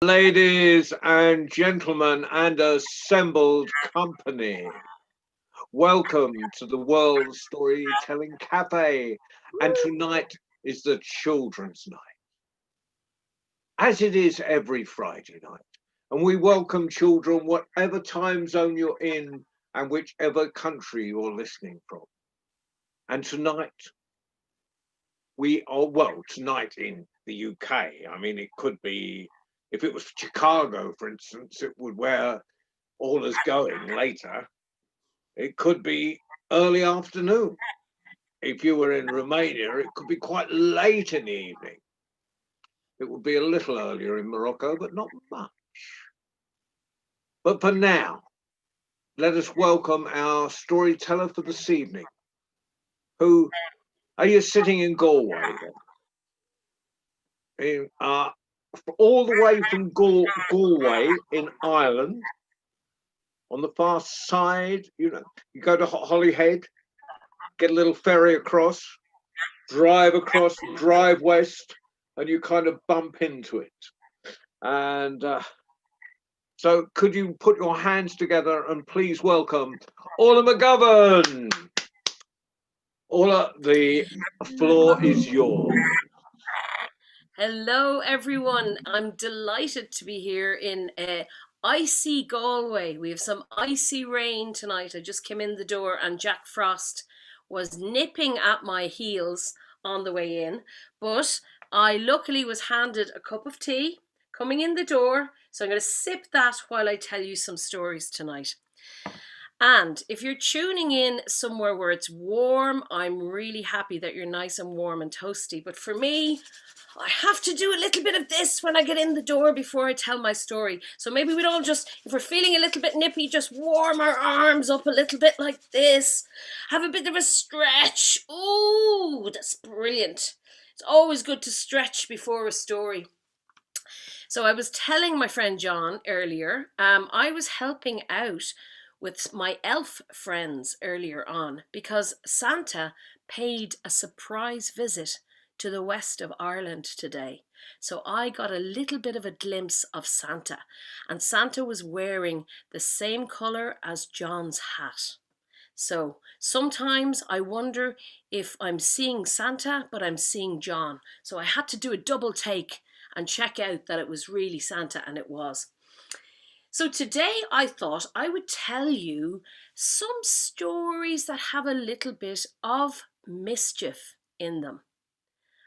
Ladies and gentlemen and assembled company, welcome to the World Storytelling Cafe, and tonight is the Children's Night, as it is every Friday night, and we welcome children whatever time zone you're in and whichever country you're listening from. And tonight, tonight in the UK, I mean, it could be, if it was Chicago, for instance, it would where all is going later. It could be early afternoon. If you were in Romania, it could be quite late in the evening. It would be a little earlier in Morocco, but not much. But for now, let us welcome our storyteller for this evening. Who are you sitting in Galway? All the way from Galway in Ireland, on the far side, you go to Holyhead, get a little ferry across, drive west, and you kind of bump into it. And so could you put your hands together and please welcome Órla McGovern. Órla, the floor is yours. Hello everyone, I'm delighted to be here in icy Galway. We have some icy rain tonight. I just came in the door and Jack Frost was nipping at my heels on the way in, but I luckily was handed a cup of tea coming in the door, so I'm going to sip that while I tell you some stories tonight. And if you're tuning in somewhere where it's warm, I'm really happy that you're nice and warm and toasty, but for me, I have to do a little bit of this when I get in the door before I tell my story. So maybe we'd all just, if we're feeling a little bit nippy, just warm our arms up a little bit like this. Have a bit of a stretch. Ooh, that's brilliant. It's always good to stretch before a story. So I was telling my friend John earlier, I was helping out with my elf friends earlier on because Santa paid a surprise visit to the west of Ireland today. So I got a little bit of a glimpse of Santa, and Santa was wearing the same colour as John's hat. So sometimes I wonder if I'm seeing Santa, but I'm seeing John. So I had to do a double take and check out that it was really Santa, and it was. So today I thought I would tell you some stories that have a little bit of mischief in them.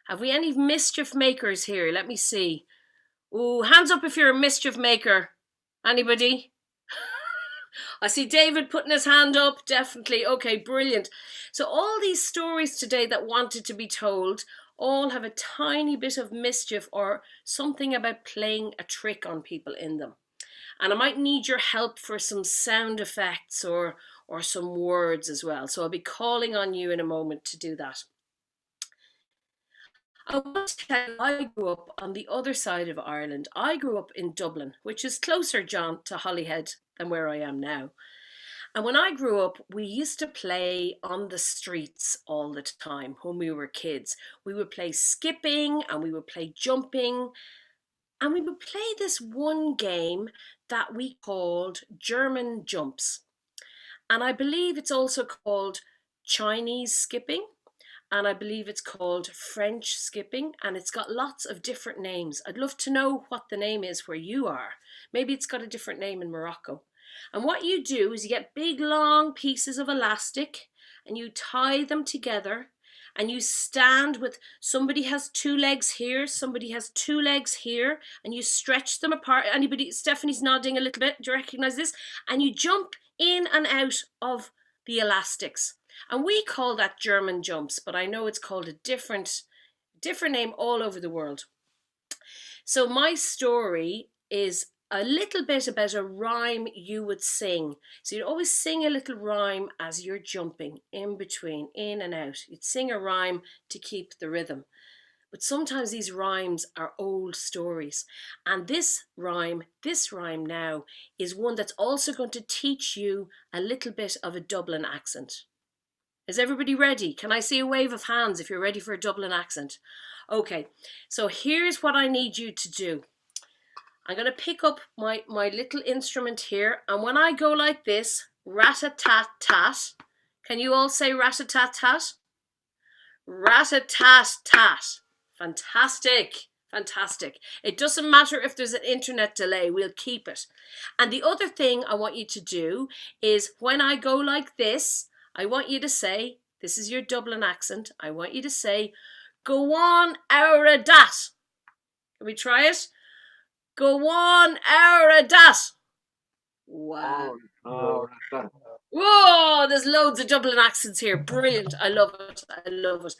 Have we any mischief makers here? Let me see. Ooh, hands up if you're a mischief maker. Anybody? I see David putting his hand up. Definitely. Okay, brilliant. So all these stories today that wanted to be told all have a tiny bit of mischief or something about playing a trick on people in them. And I might need your help for some sound effects or some words as well. So I'll be calling on you in a moment to do that. I want to tell you, I grew up on the other side of Ireland. I grew up in Dublin, which is closer, John, to Holyhead than where I am now. And when I grew up, we used to play on the streets all the time when we were kids. We would play skipping and we would play jumping. And we would play this one game that we called German jumps. And I believe it's also called Chinese skipping. And I believe it's called French skipping, and it's got lots of different names. I'd love to know what the name is where you are. Maybe it's got a different name in Morocco. And what you do is you get big long pieces of elastic and you tie them together and you stand with, somebody has two legs here, somebody has two legs here, and you stretch them apart. Anybody, Stephanie's nodding a little bit, do you recognize this? And you jump in and out of the elastics. And we call that German jumps, but I know it's called a different name all over the world. So my story is a little bit about a rhyme you would sing. So you'd always sing a little rhyme as you're jumping in between, in and out. You'd sing a rhyme to keep the rhythm. But sometimes these rhymes are old stories. And this rhyme now is one that's also going to teach you a little bit of a Dublin accent. Is everybody ready? Can I see a wave of hands if you're ready for a Dublin accent? Okay, so here's what I need you to do. I'm going to pick up my little instrument here. And when I go like this, rat-a-tat-tat. Can you all say rat-a-tat-tat? Rat-a-tat-tat. Fantastic. Fantastic. It doesn't matter if there's an internet delay, we'll keep it. And the other thing I want you to do is when I go like this, I want you to say, this is your Dublin accent, I want you to say, go on our dat. Can we try it? Go on our dat. Wow. Whoa, there's loads of Dublin accents here. Brilliant. I love it. I love it.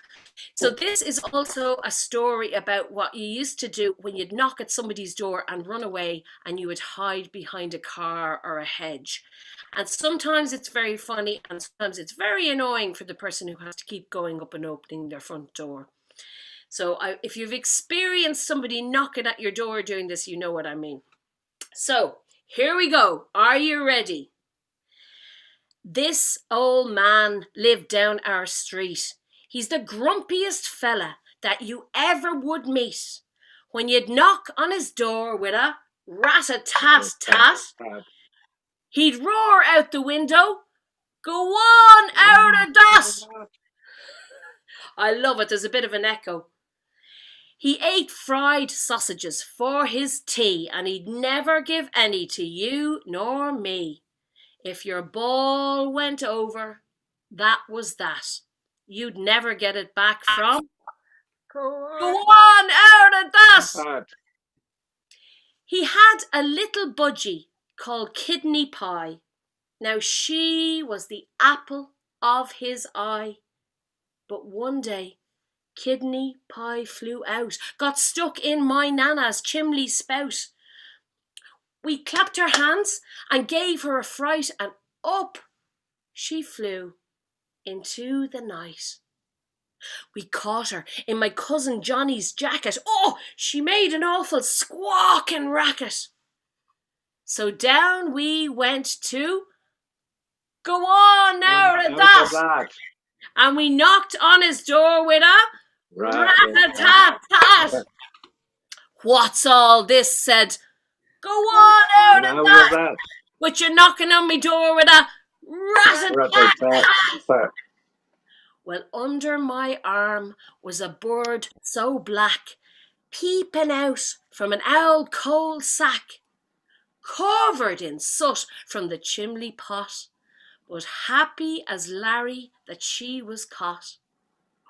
So this is also a story about what you used to do when you'd knock at somebody's door and run away and you would hide behind a car or a hedge. And sometimes it's very funny and sometimes it's very annoying for the person who has to keep going up and opening their front door. So if you've experienced somebody knocking at your door doing this, you know what I mean. So here we go. Are you ready? This old man lived down our street. He's the grumpiest fella that you ever would meet. When you'd knock on his door with a rat-a-tat-tat, he'd roar out the window, go on out of that. I love it. There's a bit of an echo. He ate fried sausages for his tea and he'd never give any to you nor me. If your ball went over, that was that. You'd never get it back from. Go on out of that. He had a little budgie called Kidney Pie. Now she was the apple of his eye. But one day, Kidney Pie flew out, got stuck in my nana's chimney spout. We clapped her hands and gave her a fright, and up she flew into the night. We caught her in my cousin Johnny's jacket. Oh, she made an awful squawking racket. So down we went to go on now at that. And we knocked on his door with a rat-a-tat-tat. What's all this? Said, go on out of that. But you're knocking on my door with a rat-a-tat-tat. Well, under my arm was a bird so black, peeping out from an old coal sack, covered in soot from the chimney pot, but happy as Larry that she was caught.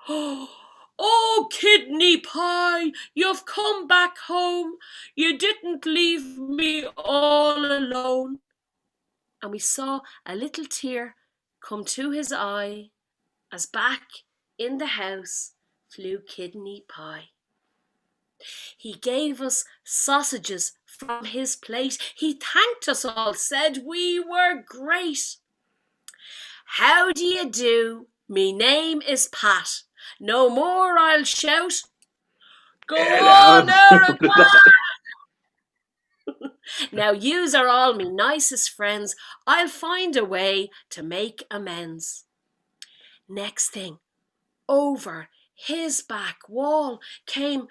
Oh, Kidney Pie, you've come back home. You didn't leave me all alone. And we saw a little tear come to his eye as back in the house flew Kidney Pie. He gave us sausages from his plate. He thanked us all, said we were great. How do you do? Me name is Pat. No more I'll shout. Go on out of that. Now yous are all me nicest friends. I'll find a way to make amends. Next thing, over his back wall came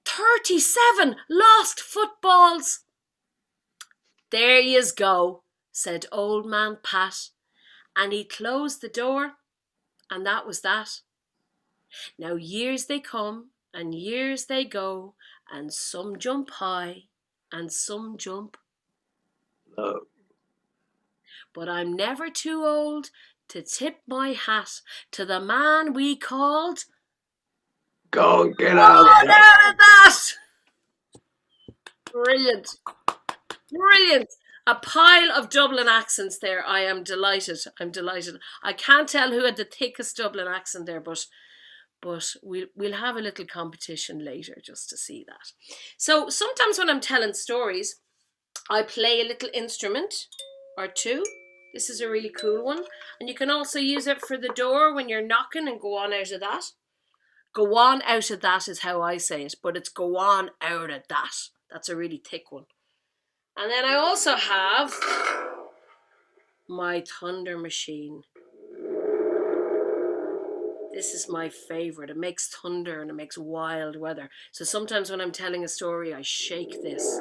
37 lost footballs. There yous go, said old man Pat, and he closed the door, and that was that. Now years they come and years they go, and some jump high and some jump low. But I'm never too old to tip my hat to the man we called Go and Get Out of That. Brilliant. Brilliant. A pile of Dublin accents there. I am delighted. I'm delighted. I can't tell who had the thickest Dublin accent there, but we'll have a little competition later just to see that. So sometimes when I'm telling stories, I play a little instrument or two. This is a really cool one. And you can also use it for the door when you're knocking and go on out of that. Go on out of that is how I say it, but it's go on out of that. That's a really thick one. And then I also have my thunder machine. This is my favourite. It makes thunder and it makes wild weather. So sometimes when I'm telling a story, I shake this.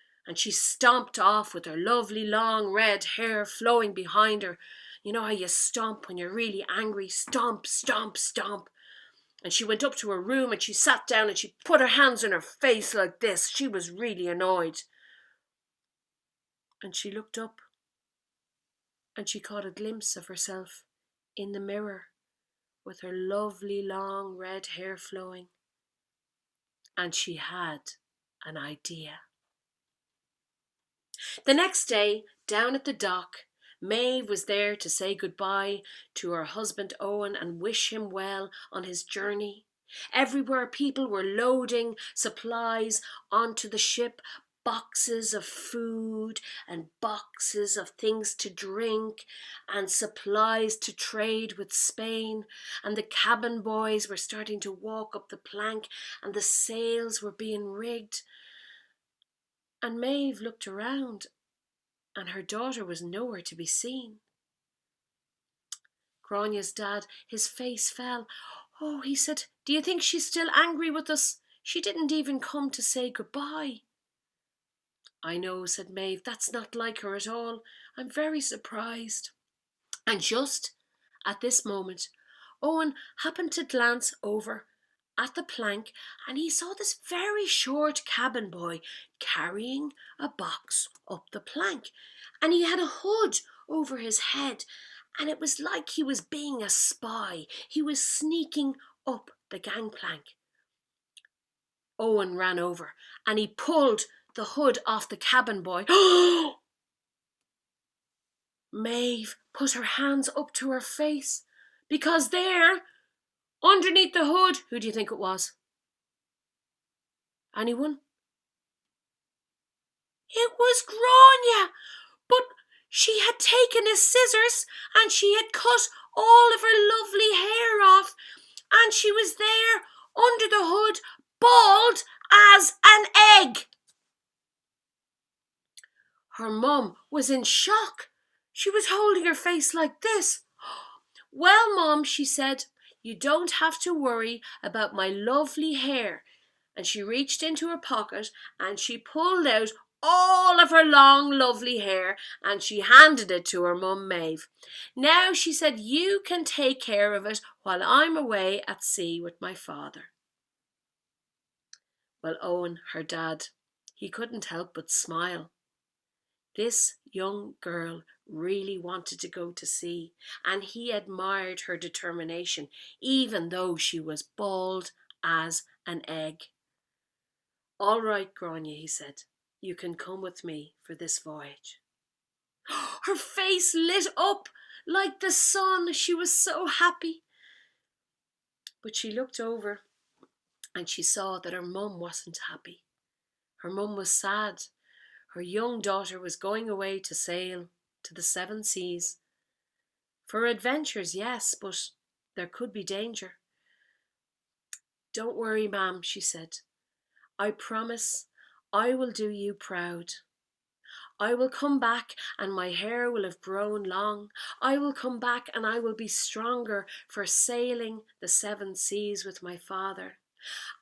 and she stomped off with her lovely long red hair flowing behind her. You know how you stomp when you're really angry? Stomp, stomp, stomp. And she went up to her room and she sat down and she put her hands on her face like this. She was really annoyed. And she looked up and she caught a glimpse of herself in the mirror with her lovely long red hair flowing. And she had an idea. The next day, down at the dock, Maeve was there to say goodbye to her husband Owen and wish him well on his journey. Everywhere people were loading supplies onto the ship, boxes of food and boxes of things to drink and supplies to trade with Spain. And the cabin boys were starting to walk up the plank and the sails were being rigged. And Maeve looked around and her daughter was nowhere to be seen. Granya's dad, his face fell. Oh, he said, do you think she's still angry with us? She didn't even come to say goodbye. I know, said Maeve, that's not like her at all. I'm very surprised. And just at this moment, Owen happened to glance over at the plank and he saw this very short cabin boy carrying a box up the plank. And he had a hood over his head and it was like he was being a spy. He was sneaking up the gangplank. Owen ran over and he pulled the hood off the cabin boy. Maeve put her hands up to her face because there, underneath the hood, who do you think it was? Anyone? It was Grania, but she had taken his scissors and she had cut all of her lovely hair off and she was there under the hood, bald as an egg. Her mum was in shock. She was holding her face like this. Well, Mum, she said, you don't have to worry about my lovely hair. And she reached into her pocket and she pulled out all of her long, lovely hair and she handed it to her mum, Maeve. Now, she said, you can take care of it while I'm away at sea with my father. Well, Owen, her dad, he couldn't help but smile. This young girl really wanted to go to sea and he admired her determination, even though she was bald as an egg. All right, Grania, he said, you can come with me for this voyage. Her face lit up like the sun. She was so happy. But she looked over and she saw that her mum wasn't happy. Her mum was sad. Her young daughter was going away to sail to the 7 seas. For adventures, yes, but there could be danger. Don't worry, ma'am, she said. I promise I will do you proud. I will come back and my hair will have grown long. I will come back and I will be stronger for sailing the 7 seas with my father.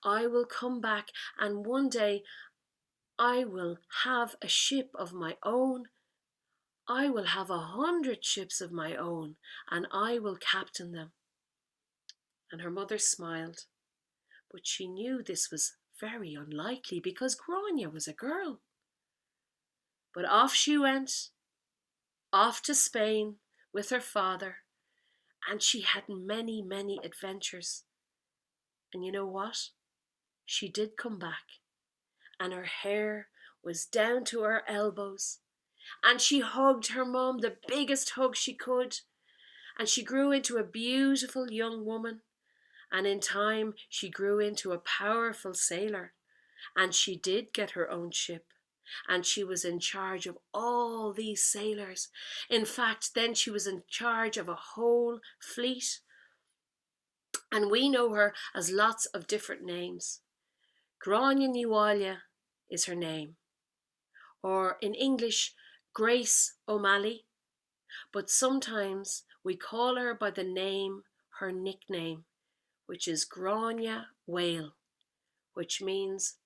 I will come back and one day I will have a ship of my own. I will have 100 ships of my own and I will captain them. And her mother smiled, but she knew this was very unlikely because Grania was a girl. But off she went, off to Spain with her father, and she had many, many adventures. And you know what? She did come back, and her hair was down to her elbows, and she hugged her mum the biggest hug she could, and she grew into a beautiful young woman, and in time she grew into a powerful sailor, and she did get her own ship. And she was in charge of all these sailors. In fact, then she was in charge of a whole fleet. And we know her as lots of different names. Grania Niwalia is her name. Or in English, Grace O'Malley. But sometimes we call her by the name, her nickname, which is Grania Whale, which means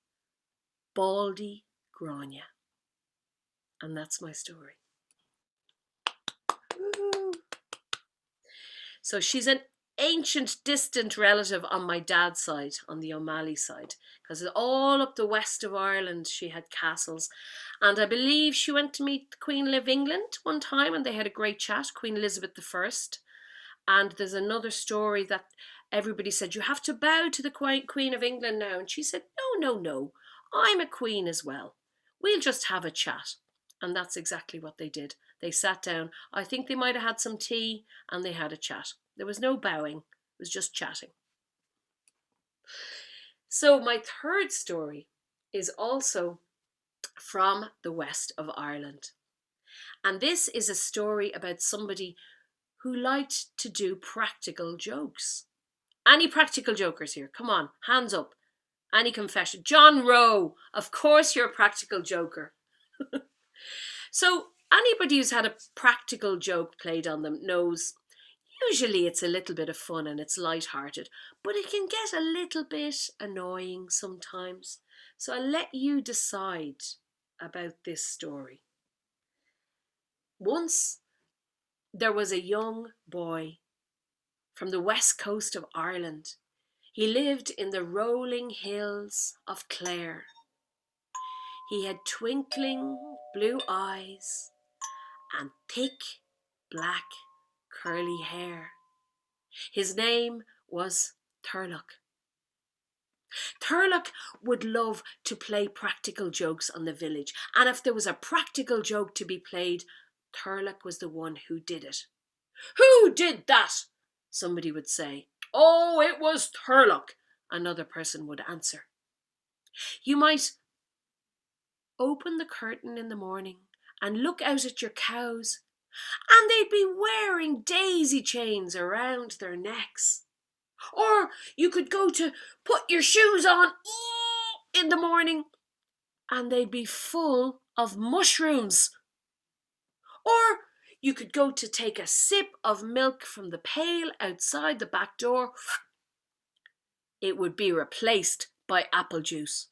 Baldy Grania. And that's my story. Woo. So she's an ancient, distant relative on my dad's side, on the O'Malley side, because all up the west of Ireland she had castles. And I believe she went to meet Queen of England one time and they had a great chat, Queen Elizabeth I. And there's another story that everybody said, you have to bow to the Queen of England now. And she said, no, I'm a queen as well. We'll just have a chat. And that's exactly what they did. They sat down. I think they might have had some tea and they had a chat. There was no bowing. It was just chatting. So my third story is also from the west of Ireland. And this is a story about somebody who liked to do practical jokes. Any practical jokers here? Come on, hands up. Any confession? John Rowe, of course you're a practical joker. So anybody who's had a practical joke played on them knows usually it's a little bit of fun and it's light-hearted, but it can get a little bit annoying sometimes. So I'll let you decide about this story. Once there was a young boy from the west coast of Ireland. He lived in the rolling hills of Clare. He had twinkling blue eyes and thick black curly hair. His name was Turlough. Turlough would love to play practical jokes on the village, and if there was a practical joke to be played, Turlough was the one who did it. Who did that? Somebody would say. Oh, it was Turlough, another person would answer. You might open the curtain in the morning and look out at your cows, and they'd be wearing daisy chains around their necks. Or you could go to put your shoes on in the morning, and they'd be full of mushrooms. Or you could go to take a sip of milk from the pail outside the back door. It would be replaced by apple juice.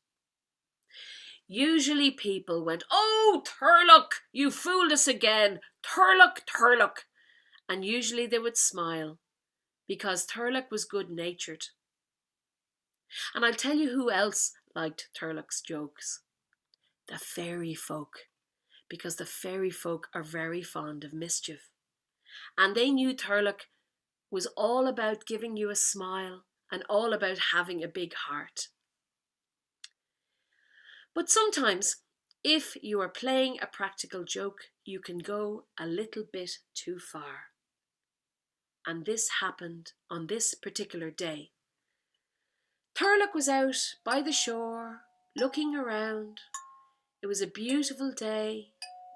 Usually people went, oh, Turlough, you fooled us again. Turlough. And usually they would smile because Turlough was good-natured. And I'll tell you who else liked Turlough's jokes. The fairy folk. Because the fairy folk are very fond of mischief. And they knew Turlough was all about giving you a smile and all about having a big heart. But sometimes, if you are playing a practical joke, you can go a little bit too far. And this happened on this particular day. Turlough was out by the shore, looking around. It was a beautiful day.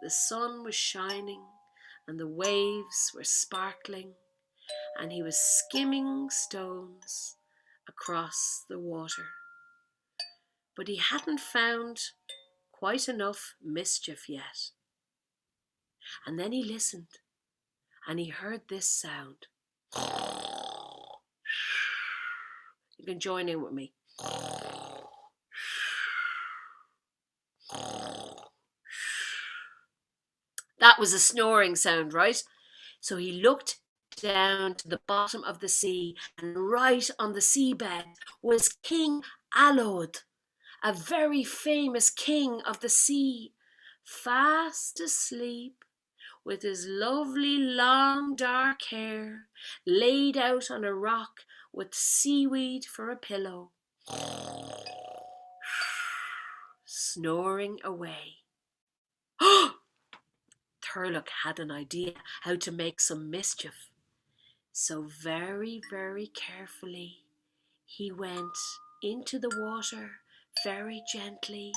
The sun was shining and the waves were sparkling, and he was skimming stones across the water. But he hadn't found quite enough mischief yet. And then he listened and he heard this sound. You can join in with me. That was a snoring sound, right? So he looked down to the bottom of the sea, and right on the seabed was King Alod, a very famous king of the sea, fast asleep with his lovely long dark hair laid out on a rock with seaweed for a pillow, snoring away. Turlough had an idea how to make some mischief. So very, very carefully, he went into the water very gently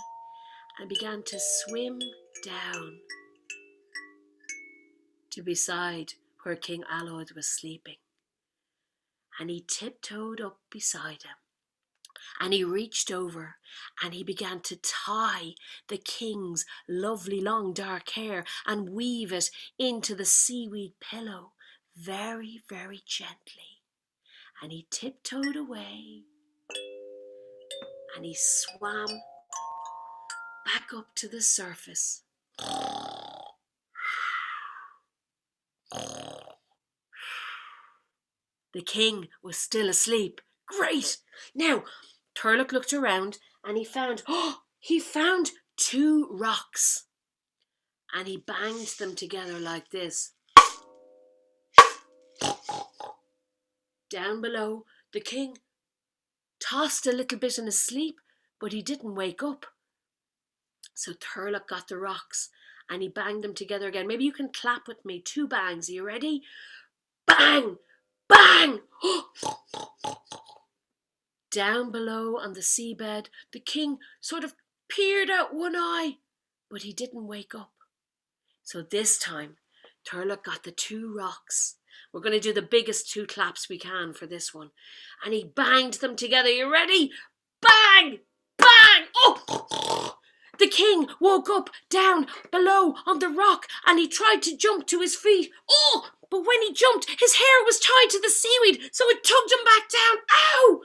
and began to swim down to beside where King Alod was sleeping. And he tiptoed up beside him. And he reached over and he began to tie the king's lovely long dark hair and weave it into the seaweed pillow very, very gently. And he tiptoed away and he swam back up to the surface. The king was still asleep. Great! Now, Turlough looked around and he found 2 rocks. And he banged them together like this. Down below, the king tossed a little bit in his sleep, but he didn't wake up. So Turlough got the rocks and he banged them together again. Maybe you can clap with me. 2 bangs. Are you ready? Bang! Bang! Down below on the seabed, the king sort of peered out one eye, but he didn't wake up. So this time, Turlough got the 2 rocks. We're going to do the biggest 2 claps we can for this one. And he banged them together. You ready? Bang! Bang! Oh! The king woke up down below on the rock and he tried to jump to his feet. Oh! But when he jumped, his hair was tied to the seaweed, so it tugged him back down. Ow!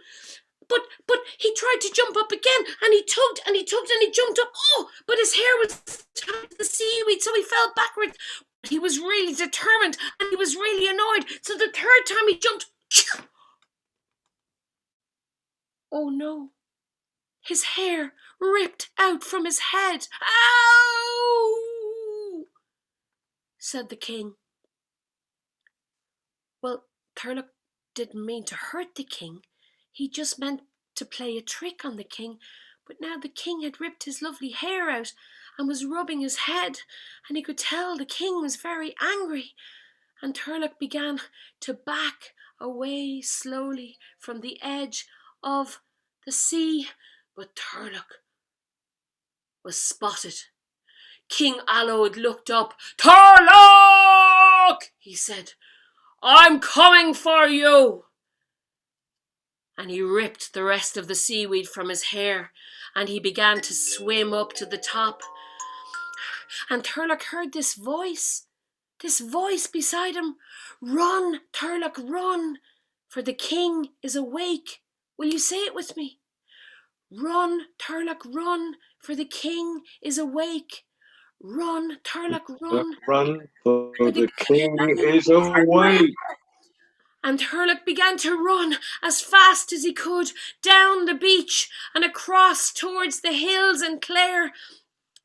But he tried to jump up again and he tugged and he tugged and he jumped up. Oh! But his hair was tied to the seaweed, so he fell backwards. He was really determined and he was really annoyed. So the 3rd time he jumped. Oh no. His hair ripped out from his head. Ow! Said the king. Well, Turlough didn't mean to hurt the king. He just meant to play a trick on the king. But now the king had ripped his lovely hair out and was rubbing his head, and he could tell the king was very angry. And Turlough began to back away slowly from the edge of the sea. But Turlough was spotted. King Alod looked up. "Turlough!" he said. "I'm coming for you." And he ripped the rest of the seaweed from his hair and he began to swim up to the top. And Turlough heard this voice beside him. "Run, Turlough, run, for the king is awake." Will you say it with me? Run, Turlough, run, for the king is awake. Run, Turlough, run. Run, for the king is awake. And Turlough began to run as fast as he could down the beach and across towards the hills in Clare.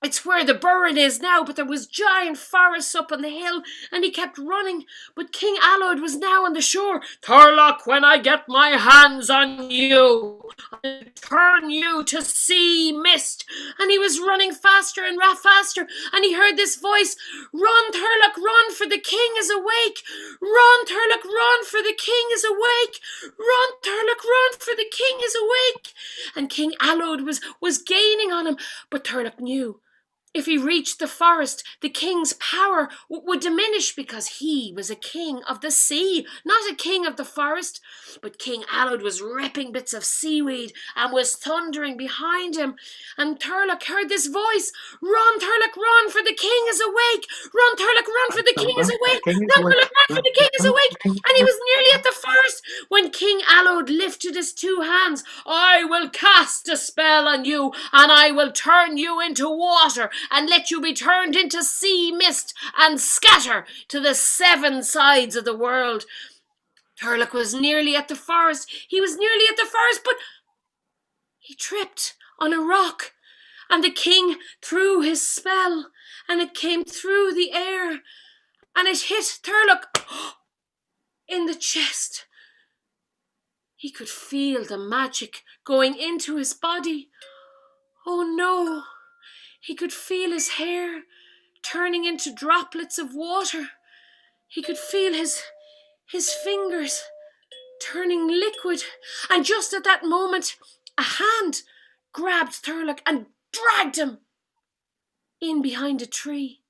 It's where the burren is now, but there was giant forests up on the hill, and he kept running. But King Alod was now on the shore. "Turlough, when I get my hands on you, I'll turn you to sea mist." And he was running faster and faster, and he heard this voice. "Run, Turlough, run, for the king is awake. Run, Turlough, run, for the king is awake. Run, Turlough, run, for the king is awake." And King Alod was gaining on him, but Turlough knew if he reached the forest, the king's power would diminish, because he was a king of the sea, not a king of the forest. But King Alod was ripping bits of seaweed and was thundering behind him. And Turlough heard this voice. "Run, Turlough, run, for the king is awake. Run, Turlough, run, for the king is awake. Run, Turlough, run, for the king is awake." And he was nearly at the forest when King Alod lifted his 2 hands. "I will cast a spell on you, and I will turn you into water and let you be turned into sea mist and scatter to the 7 sides of the world." Turlough was nearly at the forest. He was nearly at the forest, but he tripped on a rock, and the king threw his spell, and it came through the air, and it hit Turlough in the chest. He could feel the magic going into his body. Oh no! He could feel his hair turning into droplets of water. He could feel his fingers turning liquid. And just at that moment, a hand grabbed Turlough and dragged him in behind a tree.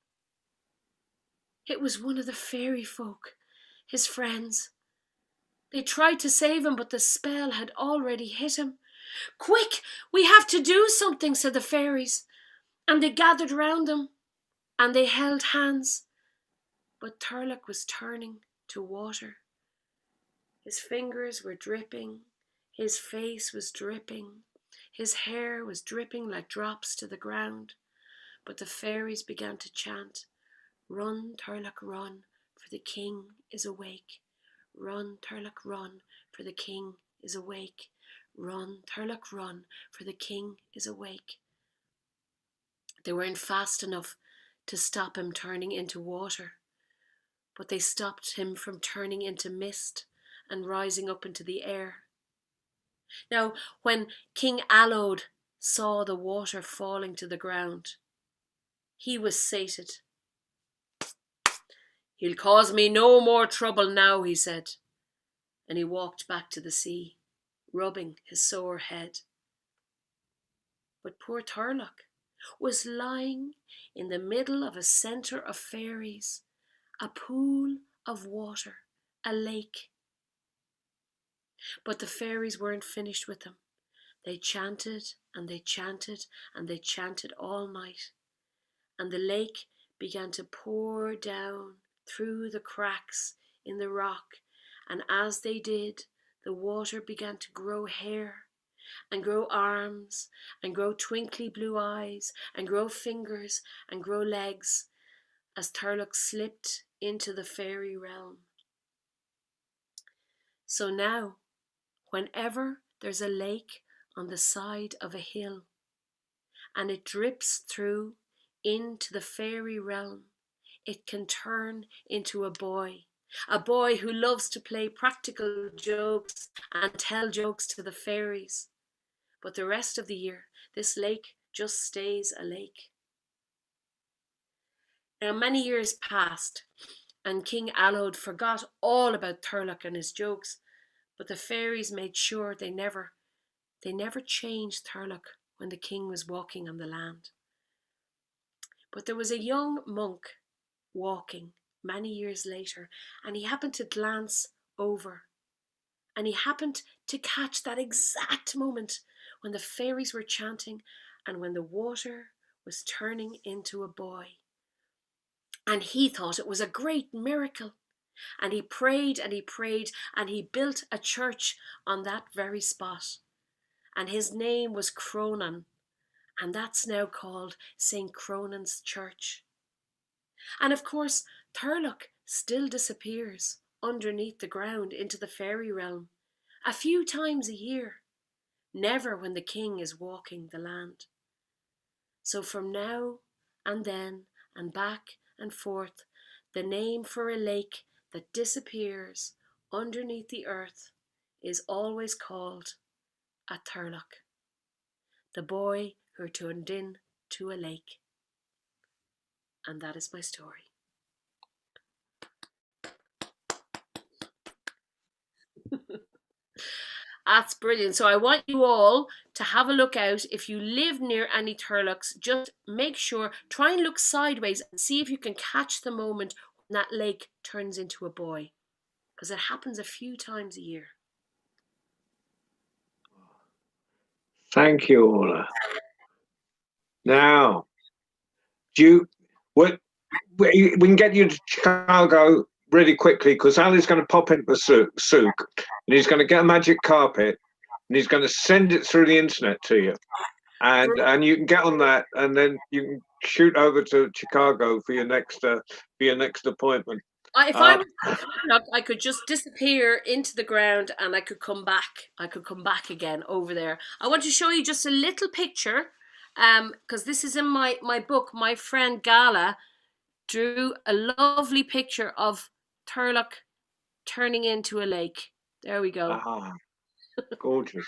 It was one of the fairy folk, his friends. They tried to save him, but the spell had already hit him. "Quick, we have to do something," said the fairies. And they gathered round them and they held hands. But Turlough was turning to water. His fingers were dripping. His face was dripping. His hair was dripping like drops to the ground. But the fairies began to chant, "Run, Turlough, run, for the king is awake. Run, Turlough, run, for the king is awake. Run, Turlough, run, for the king is awake. They weren't fast enough to stop him turning into water, but they stopped him from turning into mist and rising up into the air. Now, when King Allode saw the water falling to the ground, he was sated. He'll cause me no more trouble now, he said, and he walked back to the sea, rubbing his sore head. But poor Turlough was lying in the middle of a centre of fairies, a pool of water, a lake. But the fairies weren't finished with him. They chanted and they chanted and they chanted all night, and the lake began to pour down through the cracks in the rock, and as they did, the water began to grow hair and grow arms and grow twinkly blue eyes and grow fingers and grow legs as Turlough slipped into the fairy realm. So now, whenever there's a lake on the side of a hill and it drips through into the fairy realm, it can turn into a boy who loves to play practical jokes and tell jokes to the fairies. But the rest of the year, this lake just stays a lake. Now, many years passed, and King Allode forgot all about Turlough and his jokes, but the fairies made sure they never changed Turlough when the king was walking on the land. But there was a young monk walking many years later, and he happened to glance over, and he happened to catch that exact moment when the fairies were chanting and when the water was turning into a boy. And he thought it was a great miracle. And he prayed and he prayed and he built a church on that very spot. And his name was Cronan, and that's now called St. Cronan's Church. And of course, Turlough still disappears underneath the ground into the fairy realm a few times a year, never when the king is walking the land. So from now and then and back and forth, the name for a lake that disappears underneath the earth is always called a Turlough, the boy who turned into a lake. And that is my story. That's brilliant. So I want you all to have a look out. If you live near any Turloughs, just make sure, try and look sideways and see if you can catch the moment when that lake turns into a boy, because it happens a few times a year. Thank you, Órla. Now, we can get you to Chicago really quickly, because Ali's going to pop into the souk and he's going to get a magic carpet and he's going to send it through the internet to you, and you can get on that, and then you can shoot over to Chicago for your next appointment. If I was Turlough, I could just disappear into the ground and I could come back. I could come back again over there. I want to show you just a little picture, because this is in my book. My friend Gala drew a lovely picture of Turlough turning into a lake. There we go. Gorgeous.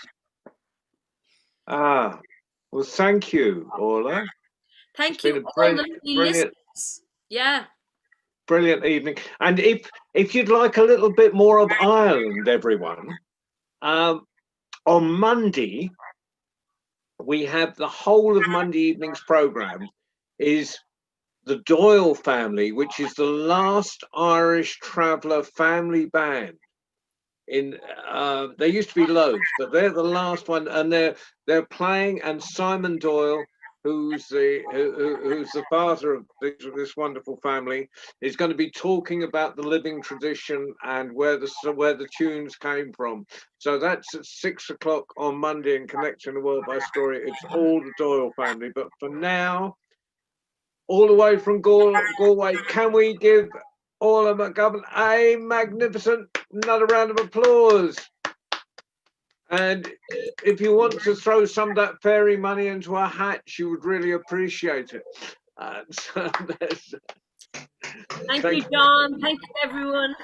Well, thank you, Órla. Thank you, all the listeners. Yeah. Brilliant evening. And if you'd like a little bit more of Ireland, everyone, on Monday, we have the whole of Monday evening's programme is the Doyle family, which is the last Irish traveller family band. There used to be loads, but they're the last one, and they're playing. And Simon Doyle, who's the father of this wonderful family, is going to be talking about the living tradition and where the tunes came from. So that's at 6 o'clock on Monday in Connecting the World by Story. It's all the Doyle family. But for now, all the way from Galway, can we give Órla McGovern, a magnificent, another round of applause. And if you want to throw some of that fairy money into a hat, she would really appreciate it. So Thank you, John. Thank you, everyone.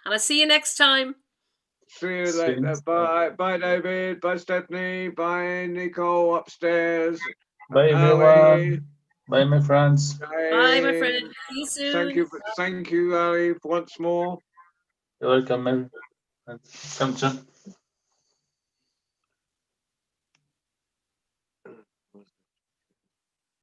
And I'll see you next time. See you later. Bye. Bye, David. Bye, Stephanie. Bye, Nico upstairs. Bye, everyone. Bye, my friends. Bye, my friend. See you soon. Thank you, Ali, once more. You're welcome, everyone. Come, John.